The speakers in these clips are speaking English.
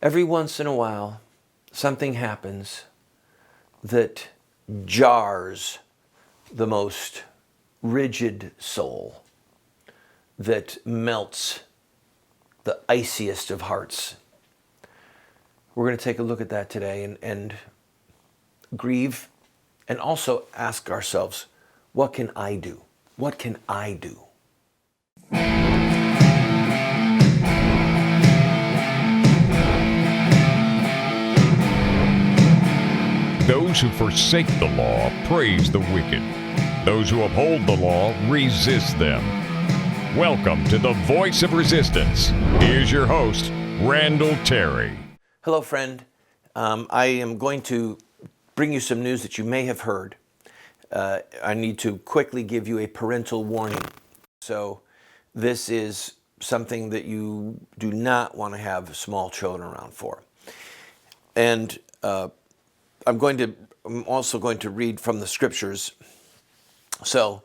Every once in a while, something happens that jars the most rigid soul, that melts the iciest of hearts. We're going to take a look at that today and grieve and also ask ourselves, what can I do? What can I do? Those who forsake the law praise the wicked. Those who uphold the law resist them. Welcome to the Voice of Resistance. Here's your host, Randall Terry. Hello, friend. I am going to bring you some news that you may have heard. I need to quickly give you a parental warning. So this is something that you do not want to have small children around for. And I'm also going to read from the scriptures. So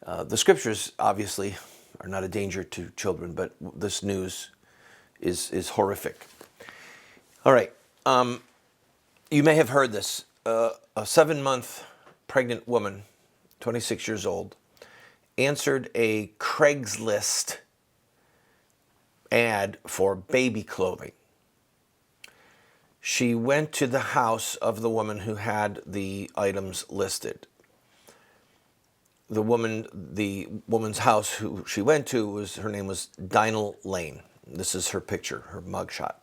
the scriptures obviously are not a danger to children, but this news is horrific. All right. You may have heard this. A 7-month pregnant woman, 26 years old, answered a Craigslist ad for baby clothing. She went to the house of the woman who had the items listed. The woman's house who she went to her name was Randall Lane. This is her picture, her mugshot.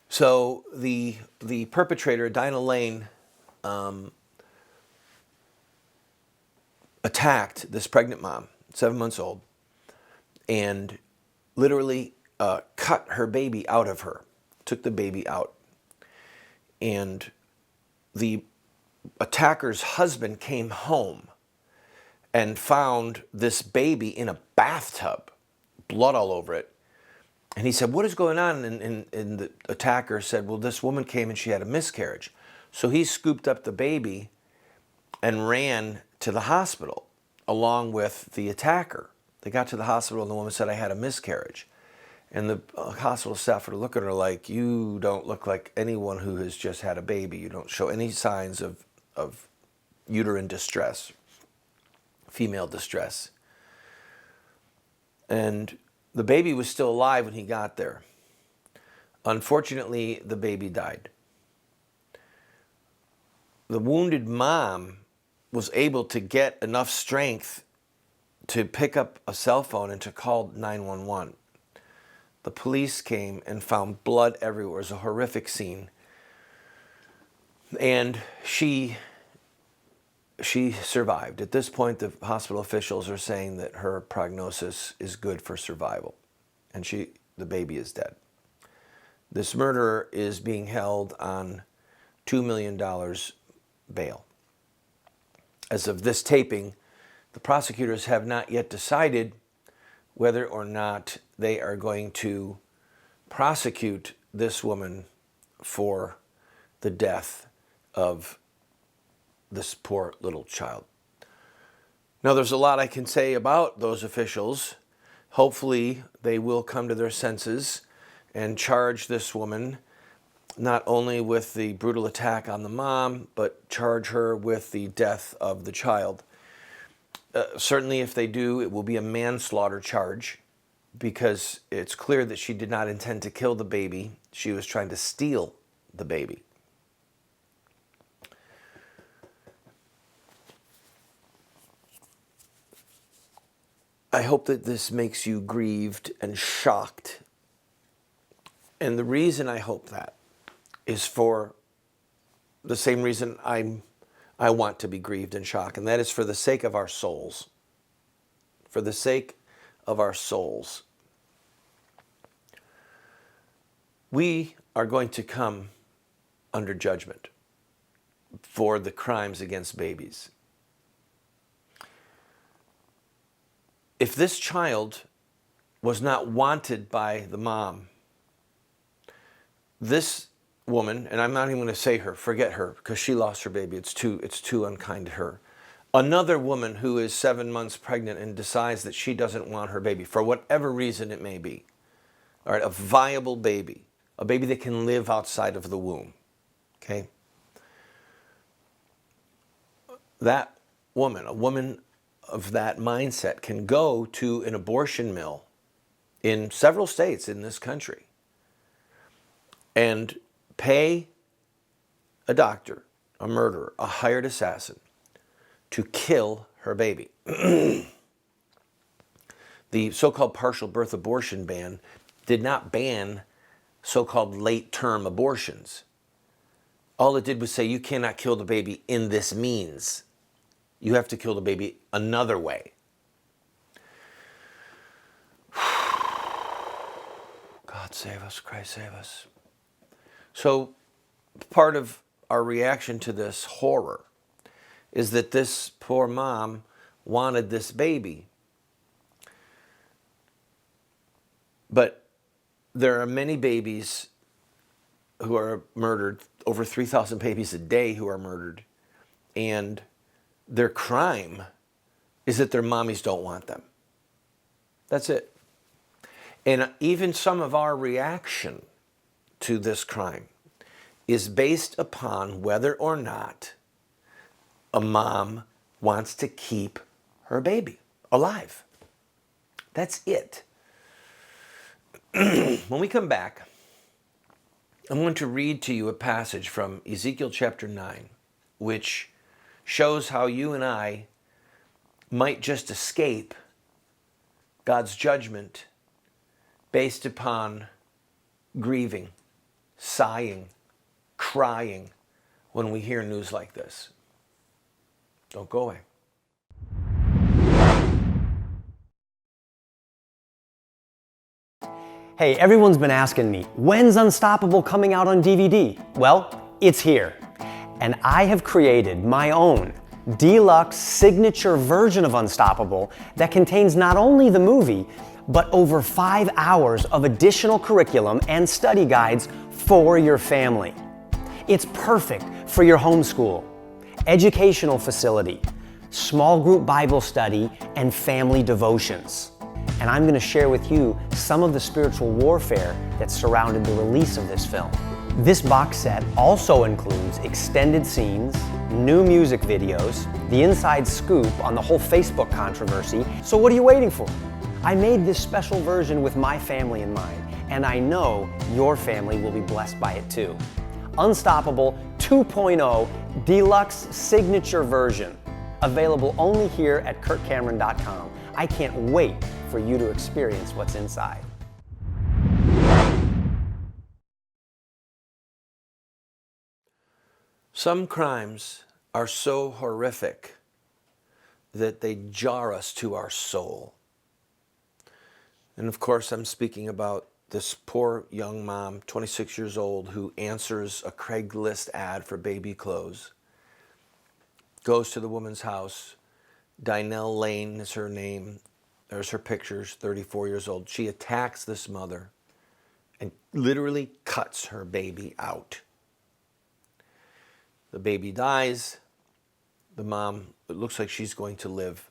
So the perpetrator, Randall Lane, attacked this pregnant mom, 7 months old, and literally cut her baby out of her, took the baby out. And the attacker's husband came home and found this baby in a bathtub, blood all over it. And he said, "What is going on?" And the attacker said, "Well, this woman came and she had a miscarriage." So he scooped up the baby and ran to the hospital along with the attacker. They got to the hospital and the woman said, "I had a miscarriage." And the hospital staff would look at her like, "You don't look like anyone who has just had a baby. You don't show any signs of uterine distress, female distress." And the baby was still alive when he got there. Unfortunately, the baby died. The wounded mom was able to get enough strength to pick up a cell phone and to call 911. The police came and found blood everywhere. It was a horrific scene. And she survived. At this point, the hospital officials are saying that her prognosis is good for survival. And the baby is dead. This murderer is being held on $2 million bail. As of this taping, the prosecutors have not yet decided whether or not they are going to prosecute this woman for the death of this poor little child. Now, there's a lot I can say about those officials. Hopefully, they will come to their senses and charge this woman not only with the brutal attack on the mom, but charge her with the death of the child. Certainly, if they do, it will be a manslaughter charge because it's clear that she did not intend to kill the baby. She was trying to steal the baby. I hope that this makes you grieved and shocked. And the reason I hope that is for the same reason I want to be grieved and shocked, and that is for the sake of our souls. For the sake of our souls. We are going to come under judgment for the crimes against babies. If this child was not wanted by the mom, this woman, and I'm not even going to say her, forget her, because she lost her baby. It's too unkind to her. Another woman who is 7 months pregnant and decides that she doesn't want her baby, for whatever reason it may be. All right, a viable baby, a baby that can live outside of the womb. Okay? That woman, a woman of that mindset, can go to an abortion mill in several states in this country and pay a doctor, a murderer, a hired assassin to kill her baby. The so-called partial birth abortion ban did not ban so-called late-term abortions. All it did was say you cannot kill the baby in this means. You have to kill the baby another way. God save us, Christ save us. So part of our reaction to this horror is that this poor mom wanted this baby. But there are many babies who are murdered, over 3,000 babies a day who are murdered, and their crime is that their mommies don't want them. That's it. And even some of our reaction to this crime is based upon whether or not a mom wants to keep her baby alive. That's it. When we come back, I'm going to read to you a passage from Ezekiel chapter 9, which shows how you and I might just escape God's judgment based upon grieving, sighing, crying when we hear news like this. Don't go away. Hey, everyone's been asking me, when's Unstoppable coming out on DVD? Well, it's here. And I have created my own deluxe signature version of Unstoppable that contains not only the movie, but over 5 hours of additional curriculum and study guides for your family. It's perfect for your homeschool, educational facility, small group Bible study, and family devotions. And I'm going to share with you some of the spiritual warfare that surrounded the release of this film. This box set also includes extended scenes, new music videos, the inside scoop on the whole Facebook controversy. So what are you waiting for? I made this special version with my family in mind, and I know your family will be blessed by it too. Unstoppable 2.0 Deluxe Signature Version. Available only here at KurtCameron.com. I can't wait for you to experience what's inside. Some crimes are so horrific that they jar us to our soul. And of course, I'm speaking about this poor young mom, 26 years old, who answers a Craigslist ad for baby clothes, goes to the woman's house. Dinell Lane is her name. There's her pictures, 34 years old. She attacks this mother and literally cuts her baby out. The baby dies. The mom, it looks like she's going to live.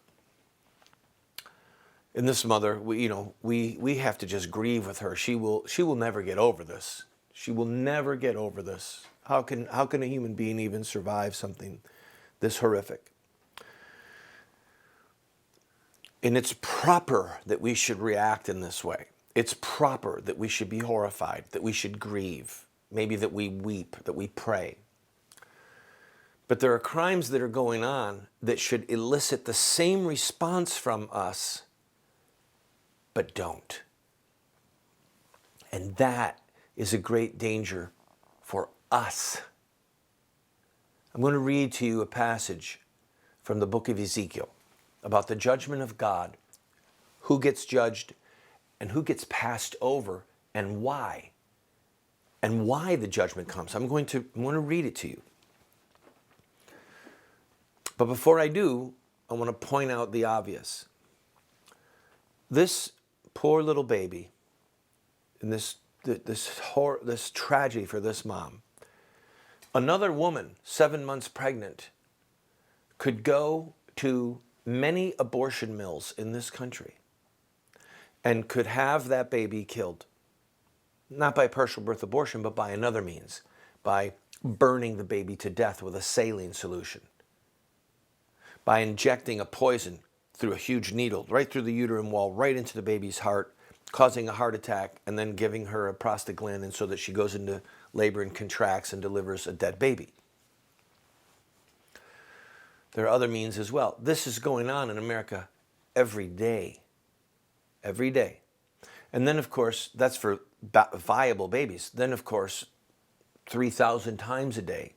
And this mother, we have to just grieve with her. She will never get over this. She will never get over this. How can a human being even survive something this horrific? And it's proper that we should react in this way. It's proper that we should be horrified, that we should grieve, maybe that we weep, that we pray. But there are crimes that are going on that should elicit the same response from us, but don't. And that is a great danger for us. I'm going to read to you a passage from the book of Ezekiel about the judgment of God, who gets judged and who gets passed over, and why the judgment comes. I'm going to read it to you. But before I do, I want to point out the obvious. This poor little baby, and this tragedy for this mom, another woman, 7 months pregnant, could go to many abortion mills in this country and could have that baby killed not by partial birth abortion, but by another means, by burning the baby to death with a saline solution, by injecting a poison through a huge needle right through the uterine wall, right into the baby's heart, causing a heart attack, and then giving her a prostaglandin so that she goes into labor and contracts and delivers a dead baby. There are other means as well. This is going on in America every day. Every day. And then, of course, that's for viable babies. Then, of course, 3,000 times a day,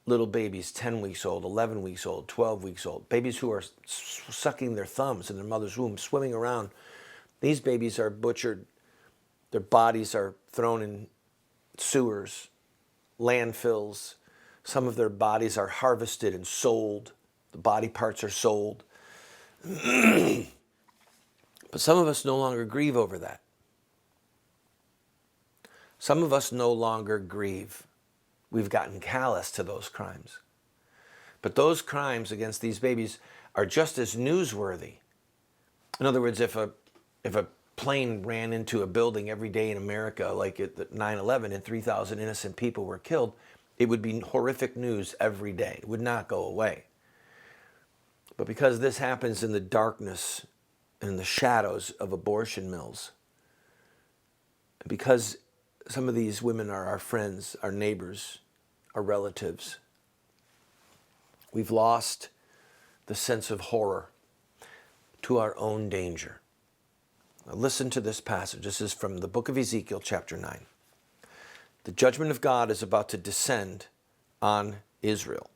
little babies 10 weeks old, 11 weeks old, 12 weeks old, babies who are sucking their thumbs in their mother's womb, swimming around. These babies are butchered. Their bodies are thrown in sewers, landfills. Some of their bodies are harvested and sold. The body parts are sold. But some of us no longer grieve over that. Some of us no longer grieve. We've gotten callous to those crimes. But those crimes against these babies are just as newsworthy. In other words, if a plane ran into a building every day in America, like at 9/11, and 3,000 innocent people were killed, it would be horrific news every day. It would not go away. But because this happens in the darkness and in the shadows of abortion mills, because some of these women are our friends, our neighbors, our relatives, we've lost the sense of horror to our own danger. Now listen to this passage. This is from the book of Ezekiel, chapter 9. The judgment of God is about to descend on Israel.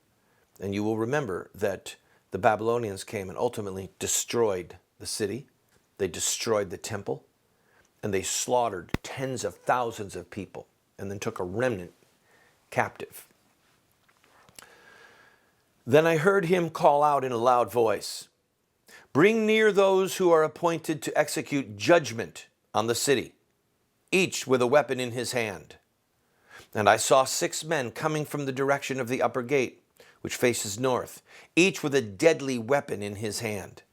And you will remember that the Babylonians came and ultimately destroyed the city. They destroyed the temple. And they slaughtered tens of thousands of people and then took a remnant captive. Then I heard him call out in a loud voice, "Bring near those who are appointed to execute judgment on the city, each with a weapon in his hand." And I saw 6 men coming from the direction of the upper gate, which faces north, each with a deadly weapon in his hand.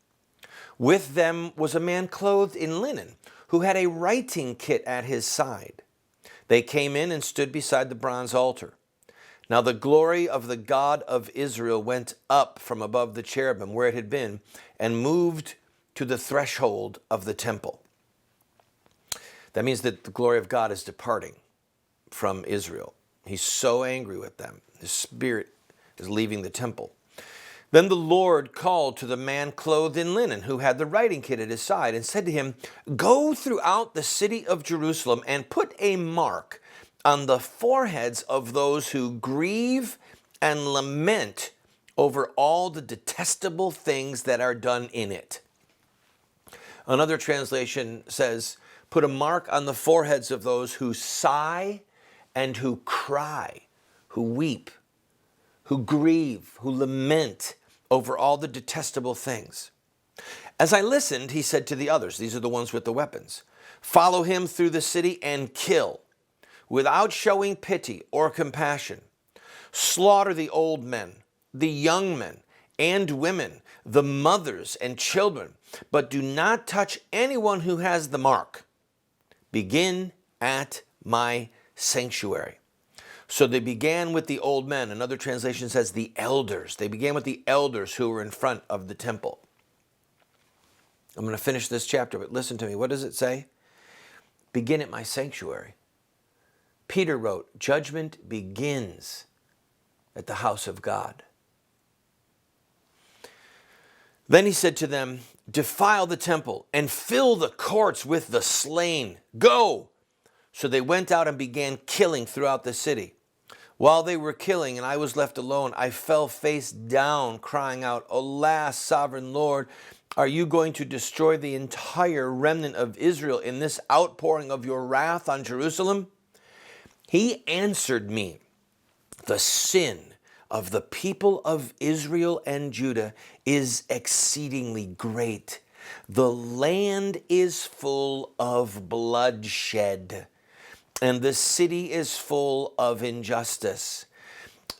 With them was a man clothed in linen, who had a writing kit at his side. They came in and stood beside the bronze altar. Now the glory of the God of Israel went up from above the cherubim where it had been and moved to the threshold of the temple. That means that the glory of God is departing from Israel. He's so angry with them. His spirit is leaving the temple. Then the Lord called to the man clothed in linen who had the writing kit at his side and said to him, "Go throughout the city of Jerusalem and put a mark on the foreheads of those who grieve and lament over all the detestable things that are done in it." Another translation says, "Put a mark on the foreheads of those who sigh and who cry, who weep, who grieve, who lament over all the detestable things." As I listened, he said to the others, these are the ones with the weapons, "Follow him through the city and kill, without showing pity or compassion. Slaughter the old men, the young men and women, the mothers and children, but do not touch anyone who has the mark. Begin at my sanctuary." So they began with the old men. Another translation says the elders. They began with the elders who were in front of the temple. I'm going to finish this chapter, but listen to me. What does it say? Begin at my sanctuary. Peter wrote, judgment begins at the house of God. Then he said to them, "Defile the temple and fill the courts with the slain. Go!" So they went out and began killing throughout the city. While they were killing and I was left alone, I fell face down, crying out, "Alas, sovereign Lord, are you going to destroy the entire remnant of Israel in this outpouring of your wrath on Jerusalem?" He answered me, "The sin of the people of Israel and Judah is exceedingly great. The land is full of bloodshed, and the city is full of injustice.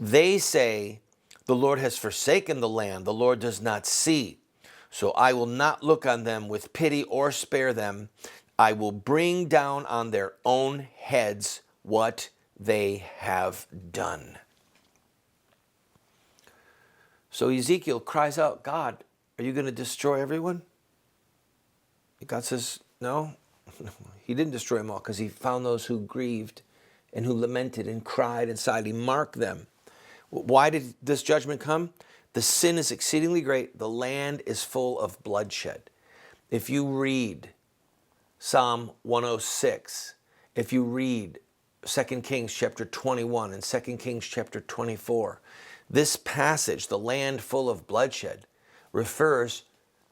They say, 'The Lord has forsaken the land, the Lord does not see.' So I will not look on them with pity or spare them. I will bring down on their own heads what they have done. So Ezekiel cries out, God, are you going to destroy everyone? God says, no. He didn't destroy them all because he found those who grieved and who lamented and cried and sighed. He marked them. Why did this judgment come? The sin is exceedingly great. The land is full of bloodshed. If you read Psalm 106, if you read 2 Kings chapter 21 and 2 Kings chapter 24, this passage, the land full of bloodshed, refers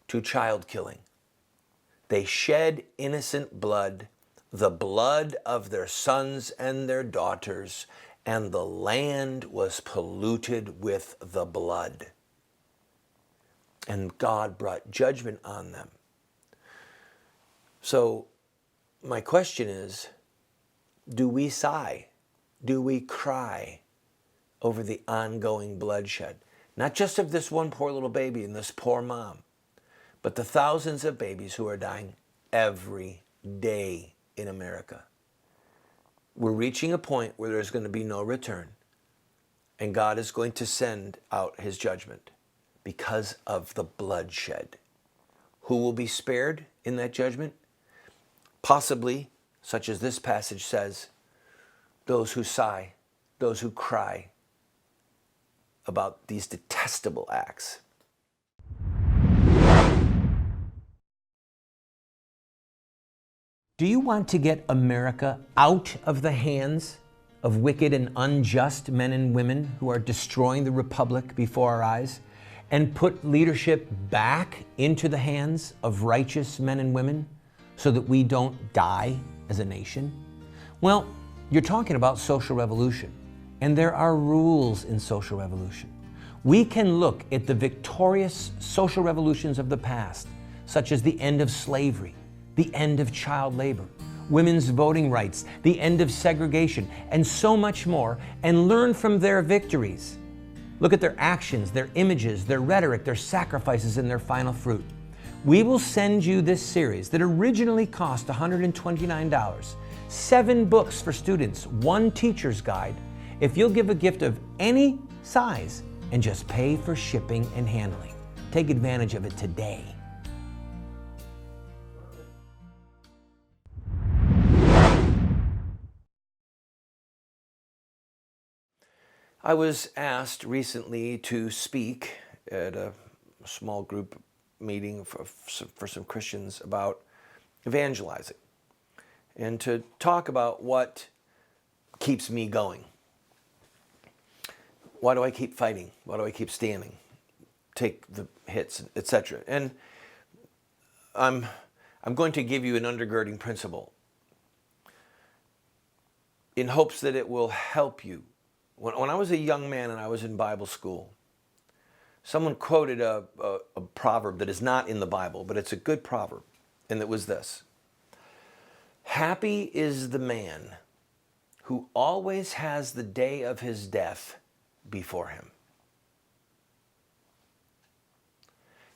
to child killing. They shed innocent blood, the blood of their sons and their daughters, and the land was polluted with the blood. And God brought judgment on them. So my question is, do we sigh? Do we cry over the ongoing bloodshed? Not just of this one poor little baby and this poor mom, but the thousands of babies who are dying every day in America. We're reaching a point where there's going to be no return, and God is going to send out his judgment because of the bloodshed. Who will be spared in that judgment? Possibly, such as this passage says, those who sigh, those who cry about these detestable acts. Do you want to get America out of the hands of wicked and unjust men and women who are destroying the republic before our eyes, and put leadership back into the hands of righteous men and women so that we don't die as a nation? Well, you're talking about social revolution, and there are rules in social revolution. We can look at the victorious social revolutions of the past, such as the end of slavery, the end of child labor, women's voting rights, the end of segregation, and so much more, and learn from their victories. Look at their actions, their images, their rhetoric, their sacrifices, and their final fruit. We will send you this series that originally cost $129, 7 books for students, 1 teacher's guide, if you'll give a gift of any size and just pay for shipping and handling. Take advantage of it today. I was asked recently to speak at a small group meeting for some Christians about evangelizing and to talk about what keeps me going. Why do I keep fighting? Why do I keep standing? Take the hits, etc. And I'm going to give you an undergirding principle in hopes that it will help you. When I was a young man and I was in Bible school, someone quoted a proverb that is not in the Bible, but it's a good proverb, and it was this: happy is the man who always has the day of his death before him.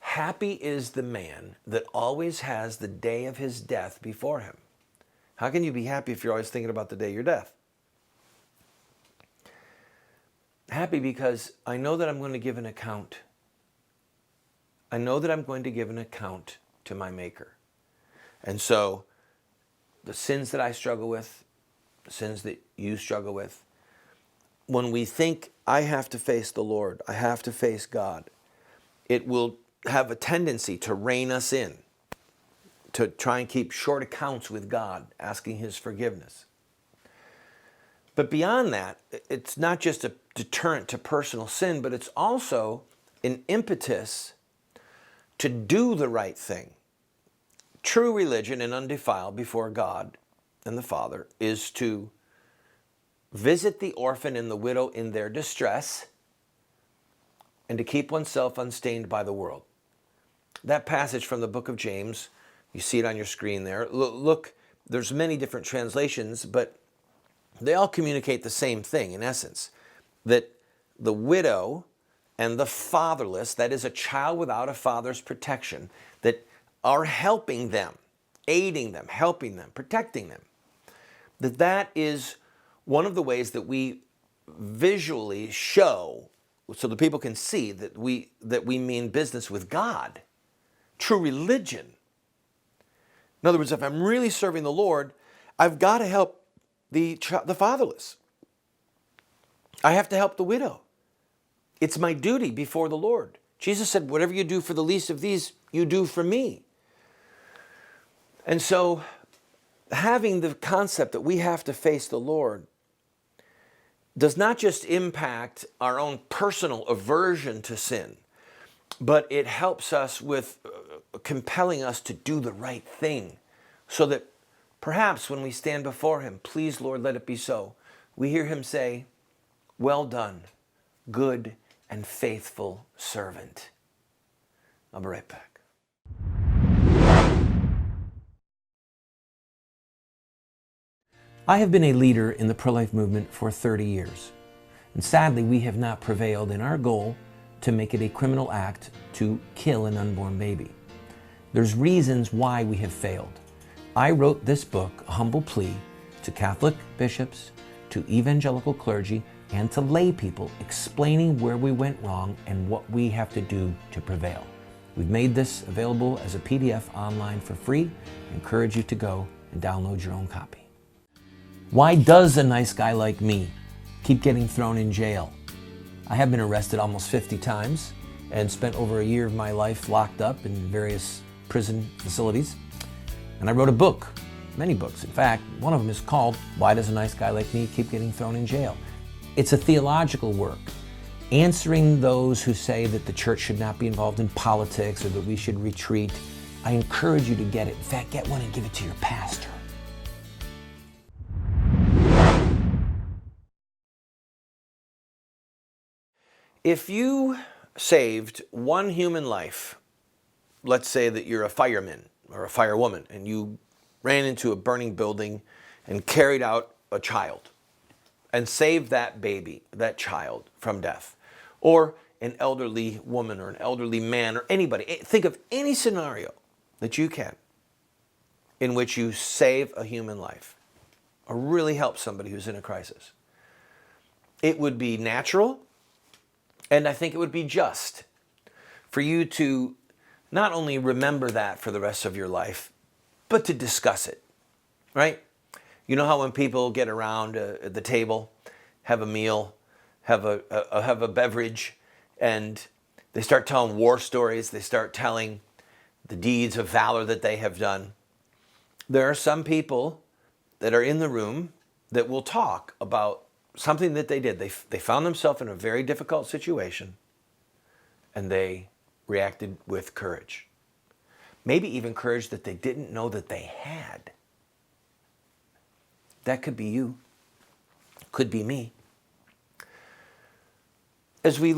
Happy is the man that always has the day of his death before him. How can you be happy if you're always thinking about the day of your death? Happy because I know that I'm going to give an account. I know that I'm going to give an account to my Maker. And so the sins that I struggle with, the sins that you struggle with, when we think I have to face the Lord, I have to face God, it will have a tendency to rein us in, to try and keep short accounts with God, asking his forgiveness. But beyond that, it's not just a deterrent to personal sin, but it's also an impetus to do the right thing. True religion and undefiled before God and the Father is to visit the orphan and the widow in their distress and to keep oneself unstained by the world. That passage from the book of James, you see it on your screen there. Look, there's many different translations, but they all communicate the same thing in essence, that the widow and the fatherless, that is a child without a father's protection, that are helping them aiding them, helping them, protecting them. That is one of the ways that we visually show, so that people can see that we mean business with God, true religion. In other words, if I'm really serving the Lord, I've got to help the fatherless. I have to help the widow. It's my duty before the Lord. Jesus said, whatever you do for the least of these, you do for me. And so having the concept that we have to face the Lord does not just impact our own personal aversion to sin, but it helps us with compelling us to do the right thing, so that perhaps when we stand before him, please Lord, let it be so, we hear him say, well done, good and faithful servant. I'll be right back. I have been a leader in the pro-life movement for 30 years. And sadly, we have not prevailed in our goal to make it a criminal act to kill an unborn baby. There's reasons why we have failed. I wrote this book, A Humble Plea, to Catholic bishops, to evangelical clergy, and to lay people, explaining where we went wrong and what we have to do to prevail. We've made this available as a PDF online for free. I encourage you to go and download your own copy. Why does a nice guy like me keep getting thrown in jail? I have been arrested almost 50 times and spent over a year of my life locked up in various prison facilities. And I wrote a book, many books. In fact, one of them is called, Why Does a Nice Guy Like Me Keep Getting Thrown in Jail? It's a theological work, answering those who say that the church should not be involved in politics or that we should retreat. I encourage you to get it. In fact, get one and give it to your pastor. If you saved one human life, let's say that you're a fireman or a firewoman, and you ran into a burning building and carried out a child and saved that baby, that child, from death, or an elderly woman or an elderly man or anybody, think of any scenario that you can in which you save a human life or really help somebody who's in a crisis. It would be natural, and I think it would be just for you to not only remember that for the rest of your life, but to discuss it, right? You know how when people get around at the table, have a meal, have a beverage, and they start telling war stories, they start telling the deeds of valor that they have done. There are some people that are in the room that will talk about something that they did. They found themselves in a very difficult situation, and they reacted with courage. Maybe even courage that they didn't know that they had. That could be you. Could be me. As we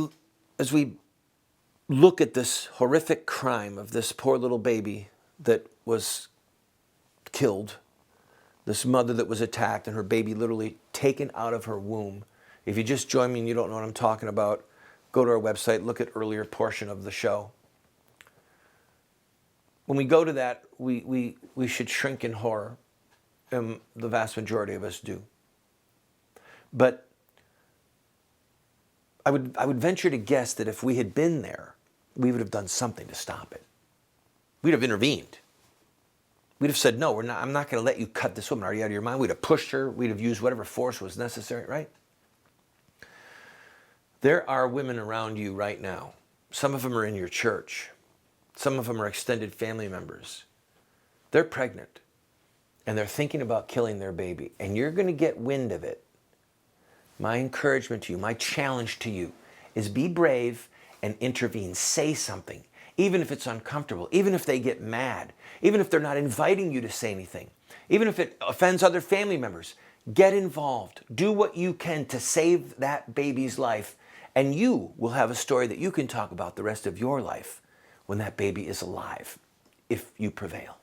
look at this horrific crime of this poor little baby that was killed, this mother that was attacked and her baby literally taken out of her womb. If you just join me and you don't know what I'm talking about, go to our website, look at earlier portion of the show. When we go to that, we should shrink in horror. The vast majority of us do. But I would venture to guess that if we had been there, we would have done something to stop it. We'd have intervened. We'd have said, no, I'm not going to let you cut this woman. Are you out of your mind? We'd have pushed her. We'd have used whatever force was necessary, right? There are women around you right now. Some of them are in your church. Some of them are extended family members. They're pregnant, and they're thinking about killing their baby, and you're going to get wind of it. My encouragement to you, my challenge to you is be brave and intervene. Say something, even if it's uncomfortable, even if they get mad, even if they're not inviting you to say anything, even if it offends other family members. Get involved. Do what you can to save that baby's life, and you will have a story that you can talk about the rest of your life when that baby is alive, if you prevail.